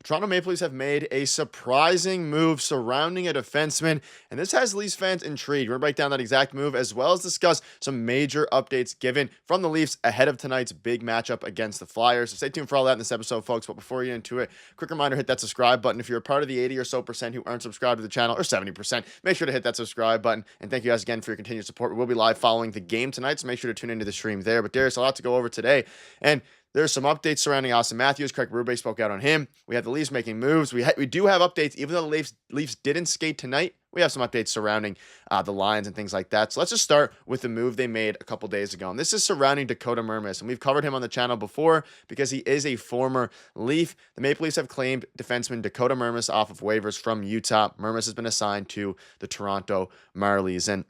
Toronto Maple Leafs have made a surprising move surrounding a defenseman, and this has Leafs fans intrigued. We're going to break down that exact move as well as discuss some major updates given from the Leafs ahead of tonight's big matchup against the Flyers. So stay tuned for all that in this episode, folks. But before we get into it, quick reminder, hit that subscribe button. If you're a part of the 80 or so percent who aren't subscribed to the channel, or 70%, make sure to hit that subscribe button. And thank you guys again for your continued support. We will be live following the game tonight, so make sure to tune into the stream there. But Darius, a lot to go over today. And there's some updates surrounding Auston Matthews. Craig Berube spoke out on him. We have the Leafs making moves. We do have updates, even though the Leafs didn't skate tonight. We have some updates surrounding the lines and things like that. So let's just start with the move they made a couple days ago. And this is surrounding Dakota Mermis. And we've covered him on the channel before because he is a former Leaf. The Maple Leafs have claimed defenseman Dakota Mermis off of waivers from Utah. Mermis has been assigned to the Toronto Marlies. And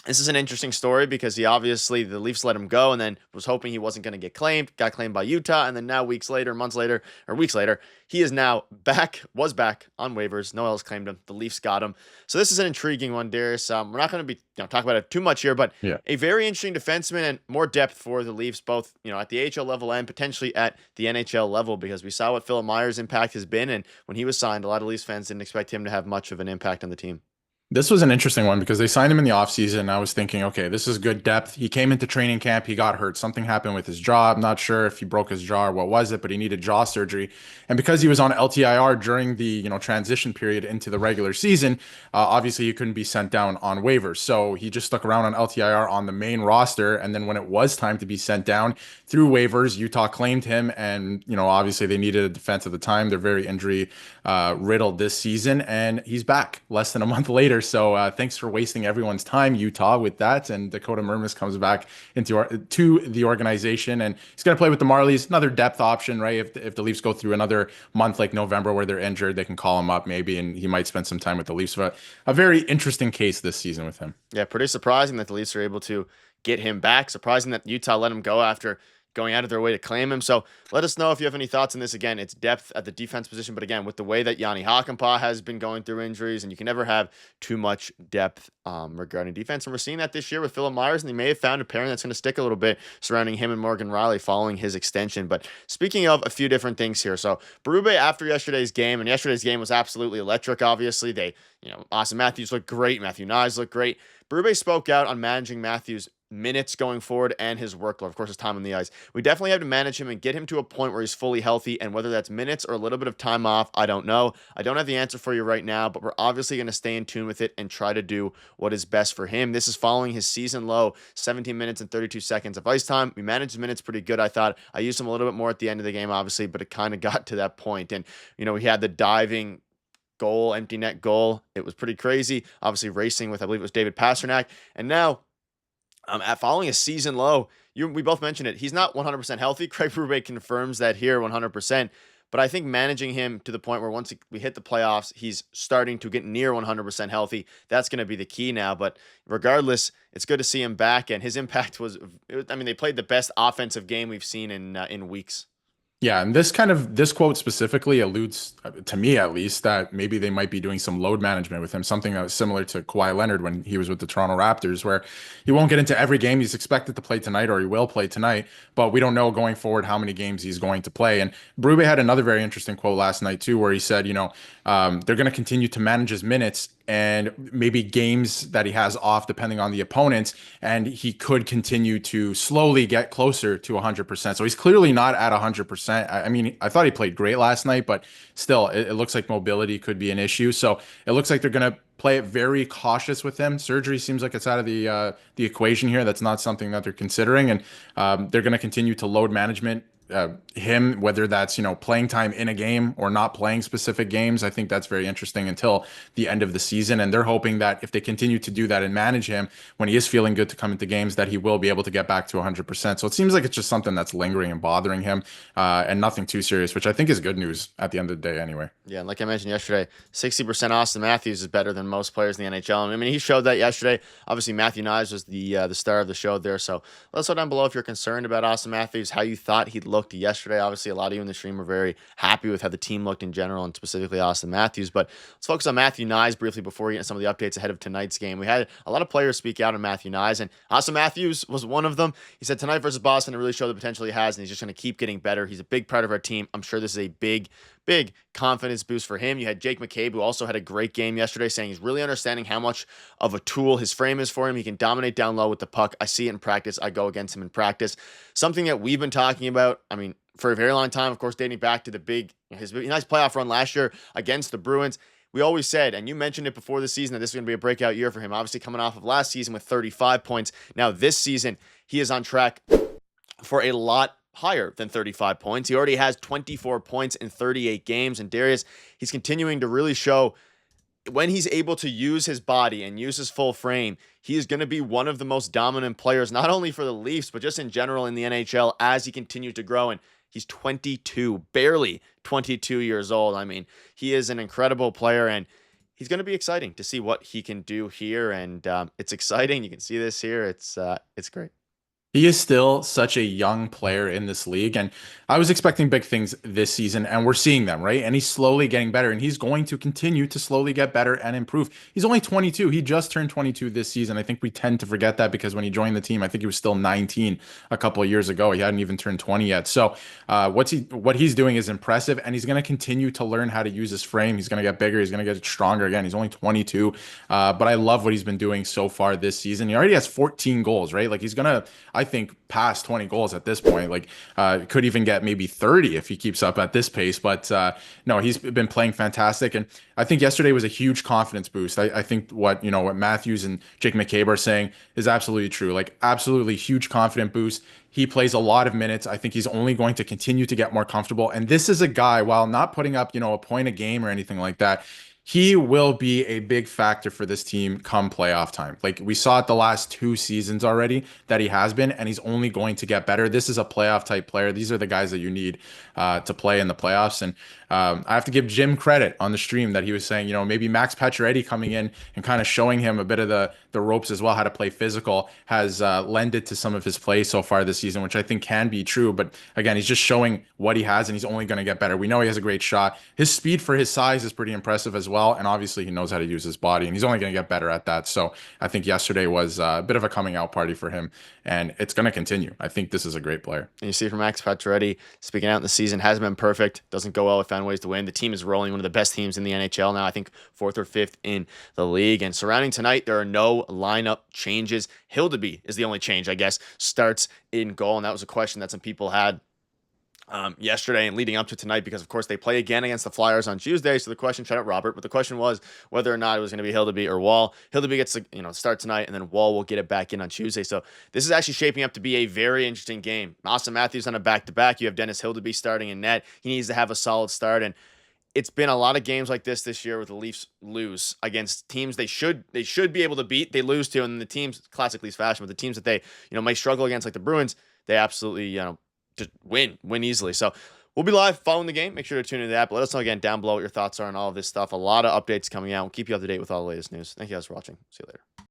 this is an interesting story because the Leafs let him go and then was hoping he wasn't going to get claimed, got claimed by Utah, and then now weeks later, he is now was back on waivers. No one else claimed him. The Leafs got him. So this is an intriguing one, Darius. We're not going to be talking about it too much here, but a very interesting defenseman and more depth for the Leafs, both at the AHL level and potentially at the NHL level, because we saw what Philip Myers' impact has been, and when he was signed, a lot of Leafs fans didn't expect him to have much of an impact on the team. This was an interesting one because they signed him in the offseason. I was thinking, okay, this is good depth. He came into training camp. He got hurt. Something happened with his jaw. I'm not sure if he broke his jaw or what was it, but he needed jaw surgery. And because he was on LTIR during the transition period into the regular season, obviously he couldn't be sent down on waivers. So he just stuck around on LTIR on the main roster. And then when it was time to be sent down through waivers, Utah claimed him. And, obviously they needed a defense at the time. They're very injury riddled this season. And he's back less than a month later. So thanks for wasting everyone's time, Utah, with that. And Dakota Mermis comes back to the organization, and he's going to play with the Marlies. Another depth option, right? If the Leafs go through another month like November where they're injured, they can call him up maybe, and he might spend some time with the Leafs. But a very interesting case this season with him. Yeah, pretty surprising that the Leafs are able to get him back. Surprising that Utah let him go after going out of their way to claim him. So let us know if you have any thoughts on this. Again, it's depth at the defense position, but again, with the way that Yanni Hakanpää has been going through injuries, and you can never have too much depth regarding defense. And we're seeing that this year with Philip Myers, and they may have found a pairing that's going to stick a little bit surrounding him and Morgan Rielly following his extension. But speaking of a few different things here, so Berube after yesterday's game, and yesterday's game was absolutely electric. Obviously, Auston Matthews looked great, Matthew Knies looked great. Berube spoke out on managing Matthews' minutes going forward and his workload, of course, his time on the ice. We definitely have to manage him and get him to a point where he's fully healthy, and whether that's minutes or a little bit of time off, I don't know. I don't have the answer for you right now, but we're obviously going to stay in tune with it and try to do what is best for him. This is following his season low 17 minutes and 32 seconds of ice time. We managed the minutes pretty good, I thought. I used him a little bit more at the end of the game, obviously, but it kind of got to that point. And, we had the diving goal, empty net goal. It was pretty crazy. Obviously racing with, I believe it was David Pastrnak. And now, following a season low, we both mentioned it. He's not 100% healthy. Craig Berube confirms that here 100%. But I think managing him to the point where once we hit the playoffs, he's starting to get near 100% healthy. That's going to be the key now. But regardless, it's good to see him back. And his impact they played the best offensive game we've seen in weeks. Yeah, and this quote specifically alludes, to me at least, that maybe they might be doing some load management with him, something that was similar to Kawhi Leonard when he was with the Toronto Raptors, where he won't get into every game he's expected to play tonight, or he will play tonight, but we don't know going forward how many games he's going to play. And Berube had another very interesting quote last night too, where he said, they're going to continue to manage his minutes and maybe games that he has off depending on the opponents, and he could continue to slowly get closer to 100%. So he's clearly not at 100%. I mean, I thought he played great last night, but still, it looks like mobility could be an issue. So it looks like they're going to play it very cautious with him. Surgery seems like it's out of the equation here. That's not something that they're considering, and they're going to continue to load management him, whether that's playing time in a game or not playing specific games. I think that's very interesting until the end of the season, and they're hoping that if they continue to do that and manage him when he is feeling good to come into games, that he will be able to get back to 100%. So it seems like it's just something that's lingering and bothering him, and nothing too serious, which I think is good news at the end of the day anyway. Yeah, and like I mentioned yesterday, 60% Auston Matthews is better than most players in the NHL. I mean, he showed that yesterday. Obviously, Matthew Knies was the star of the show there. So let us know down below if you're concerned about Auston Matthews, how you thought he looked yesterday. Obviously, a lot of you in the stream were very happy with how the team looked in general, and specifically Auston Matthews. But let's focus on Matthew Knies briefly before we get into some of the updates ahead of tonight's game. We had a lot of players speak out on Matthew Knies, and Auston Matthews was one of them. He said tonight versus Boston, it really showed the potential he has, and he's just going to keep getting better. He's a big part of our team. I'm sure this is a big big confidence boost for him. You had Jake McCabe, who also had a great game yesterday, saying he's really understanding how much of a tool his frame is for him. He can dominate down low with the puck. I see it in practice. I go against him in practice. Something that we've been talking about, I mean, for a very long time, of course, dating back to his nice playoff run last year against the Bruins. We always said, and you mentioned it before the season, that this is going to be a breakout year for him. Obviously, coming off of last season with 35 points. Now, this season, he is on track for a lot higher than 35 points. He already has 24 points in 38 games. And Darius, he's continuing to really show when he's able to use his body and use his full frame, he is going to be one of the most dominant players, not only for the Leafs, but just in general in the NHL as he continues to grow. And he's 22, barely 22 years old. I mean, he is an incredible player, and he's going to be exciting to see what he can do here. And it's exciting. You can see this here. It's great. He is still such a young player in this league, and I was expecting big things this season, and we're seeing them, right? And he's slowly getting better, and he's going to continue to slowly get better and improve. He's only 22. He just turned 22 this season. I think we tend to forget that because when he joined the team, I think he was still 19 a couple of years ago. He hadn't even turned 20 yet. So what he's doing is impressive, and he's going to continue to learn how to use his frame. He's going to get bigger. He's going to get stronger again. He's only 22, but I love what he's been doing so far this season. He already has 14 goals, right? Like he's going to, I think, past 20 goals at this point. Like could even get maybe 30 if he keeps up at this pace. But no, he's been playing fantastic, and I think yesterday was a huge confidence boost. I think what Matthews and Jake McCabe are saying is absolutely true. Like absolutely huge confident boost. He plays a lot of minutes. I think he's only going to continue to get more comfortable. And this is a guy, while not putting up a point a game or anything like that, he will be a big factor for this team come playoff time. Like we saw it the last 2 seasons already that he has been, and he's only going to get better. This is a playoff type player. These are the guys that you need to play in the playoffs. And I have to give Jim credit on the stream that he was saying, maybe Max Pacioretty coming in and kind of showing him a bit of the ropes as well, how to play physical, has lended to some of his play so far this season, which I think can be true. But again, he's just showing what he has, and he's only going to get better. We know he has a great shot. His speed for his size is pretty impressive as well. And obviously he knows how to use his body, and he's only going to get better at that. So I think yesterday was a bit of a coming out party for him, and it's going to continue. I think this is a great player. And you see from Max Pacioretty, speaking out in the season, hasn't been perfect. Doesn't go well. It found ways to win. The team is rolling, one of the best teams in the NHL now. I think 4th or 5th in the league. And surrounding tonight, there are no lineup changes. Hildeby is the only change, I guess, starts in goal. And that was a question that some people had yesterday and leading up to tonight, because of course they play again against the Flyers on Tuesday. So the question, shout out Robert, but the question was whether or not it was going to be Hildeby or Wall. Hildeby gets to start tonight, and then Wall will get it back in on Tuesday. So this is actually shaping up to be a very interesting game. Austin Matthews on a back-to-back. You have Dennis Hildeby starting in net. He needs to have a solid start, and it's been a lot of games like this year where the Leafs lose against teams they should be able to beat. They lose to, and the teams, classic Leafs fashion, but the teams that they might struggle against, like the Bruins, they absolutely just win easily. So we'll be live following the game. Make sure to tune into that. But let us know again down below what your thoughts are on all of this stuff. A lot of updates coming out. We'll keep you up to date with all the latest news. Thank you guys for watching. See you later.